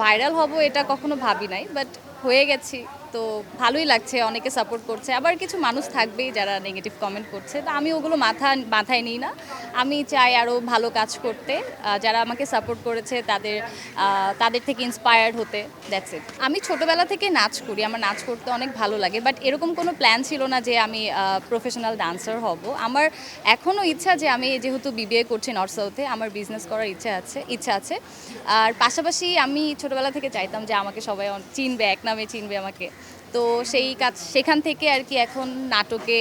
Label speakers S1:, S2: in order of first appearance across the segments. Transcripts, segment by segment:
S1: Viral হব এটা কখনো ভাবি নাই, বাট হয়ে গেছি। তো ভালোই লাগছে, অনেকে সাপোর্ট করছে, আবার কিছু মানুষ থাকবেই যারা নেগেটিভ কমেন্ট করছে, তো আমি ওগুলো মাথায় নিই না। আমি চাই আরও ভালো কাজ করতে, যারা আমাকে সাপোর্ট করেছে তাদের থেকে ইন্সপায়ার্ড হতে, দ্যাটস ইট। আমি ছোটোবেলা থেকে নাচ করি, আমার নাচ করতে অনেক ভালো লাগে, বাট এরকম কোনো প্ল্যান ছিল না যে আমি প্রফেশনাল ডান্সার হব। আমার এখনও ইচ্ছা যে আমি যেহেতু বিবিএ করছি নর্থ সাউথে, আমার বিজনেস করার ইচ্ছা আছে। আর পাশাপাশি আমি ছোটোবেলা থেকে চাইতাম যে আমাকে সবাই চিনবে, এক নামে চিনবে আমাকে। তো সেখান থেকে আর কি এখন নাটকে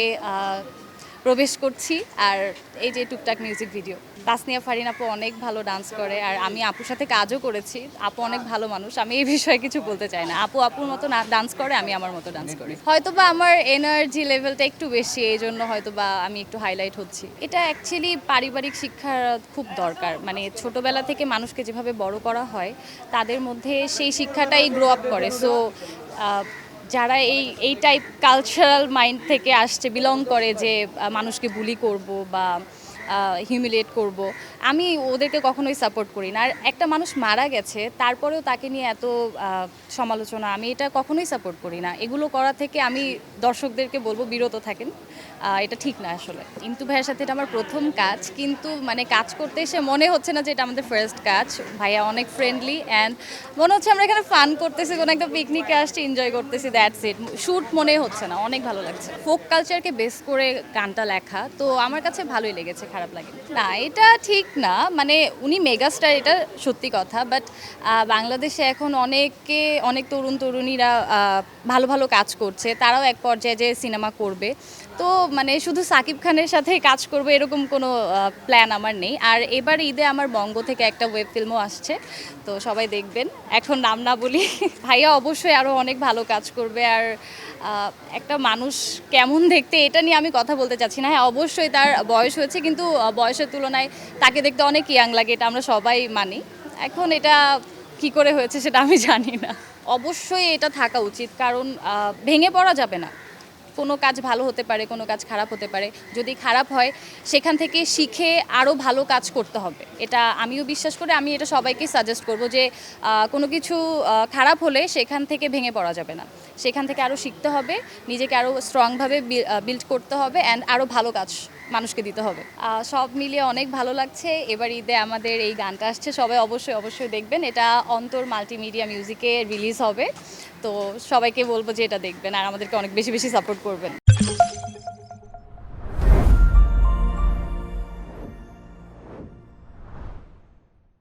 S1: প্রবেশ করছি। আর এই যে টুকটাক মিউজিক ভিডিও, তাসনিয়া ফারিন আপু অনেক ভালো ডান্স করে, আর আমি আপুর সাথে কাজও করেছি। আপু অনেক ভালো মানুষ, আমি এই বিষয়ে কিছু বলতে চাই না। আপুর মতো ডান্স করে, আমি আমার মতো ডান্স করি। হয়তোবা আমার এনার্জি লেভেলটা একটু বেশি, এই জন্য হয়তোবা আমি একটু হাইলাইট হচ্ছি। এটা অ্যাকচুয়ালি পারিবারিক শিক্ষার খুব দরকার, মানে ছোটোবেলা থেকে মানুষকে যেভাবে বড় করা হয় তাদের মধ্যে সেই শিক্ষাটাই গ্রো আপ করে। সো যারা এই টাইপ কালচারাল মাইন্ড থেকে আসছে, বিলং করে যে মানুষকে বুলি করব বা হিউমিলিয়েট করব, আমি ওদেরকে কখনোই সাপোর্ট করি না। আর একটা মানুষ মারা গেছে, তারপরেও তাকে নিয়ে এত সমালোচনা, আমি এটা কখনোই সাপোর্ট করি না। এগুলো করা থেকে আমি দর্শকদেরকে বলবো বিরত থাকেন, এটা ঠিক না আসলে। ইন্তু ভাইয়ের সাথে এটা আমার প্রথম কাজ, কিন্তু মানে কাজ করতে এসে মনে হচ্ছে না যে এটা আমাদের ফার্স্ট কাজ। ভাইয়া অনেক ফ্রেন্ডলি, অ্যান্ড মনে হচ্ছে আমরা এখানে ফান করতেছি, কোনো একটা পিকনিকে আসছি, এনজয় করতেছি, দ্যাটস ইট। শ্যুট মনে হচ্ছে না, অনেক ভালো লাগছে। ফোক কালচারকে বেস করে গানটা লেখা, তো আমার কাছে ভালোই লেগেছে, খারাপ লাগে না। এটা ঠিক না, মানে উনি মেগাস্টার, এটা সত্যি কথা, বাট বাংলাদেশে এখন অনেক তরুণ তরুণীরা ভালো ভালো কাজ করছে, তারাও এক পর্যায়ে যে সিনেমা করবে। তো মানে শুধু সাকিব খানের সাথে কাজ করবো এরকম কোনো প্ল্যান আমার নেই। আর এবার ঈদে আমার বঙ্গ থেকে একটা ওয়েব ফিল্মও আসছে, তো সবাই দেখবেন। এখন নাম না বলি, ভাইয়া অবশ্যই আরও অনেক ভালো কাজ করবে। আর একটা মানুষ কেমন দেখতে এটা নিয়ে আমি কথা বলতে চাচ্ছি না। হ্যাঁ, অবশ্যই তার বয়স হয়েছে, কিন্তু বয়সের তুলনায় তাকে দেখতে অনেক ইয়াং লাগে, এটা আমরা সবাই মানি। এখন এটা কি করে হয়েছে সেটা আমি জানি না। অবশ্যই এটা থাকা উচিত, কারণ ভেঙে পড়া যাবে না। কোনো কাজ ভালো হতে পারে, কোনো কাজ খারাপ হতে পারে। যদি খারাপ হয়, সেখান থেকে শিখে আরও ভালো কাজ করতে হবে, এটা আমিও বিশ্বাস করি। আমি এটা সবাইকে সাজেস্ট করব যে কোনো কিছু খারাপ হলে সেখান থেকে ভেঙে পড়া যাবে না, সেখান থেকে আরও শিখতে হবে, নিজেকে আরও স্ট্রংভাবে বিল্ড করতে হবে, অ্যান্ড আরও ভালো কাজ মানুষকে দিতে হবে। সব মিলিয়ে অনেক ভালো লাগছে। এবার ঈদে আমাদের এই গানটা আসছে, সবাই অবশ্যই দেখবেন। এটা অন্তর মাল্টিমিডিয়া মিউজিকে রিলিজ হবে, তো সবাইকে বলবো যে এটা দেখবেন আর আমাদেরকে অনেক বেশি বেশি সাপোর্ট করবেন।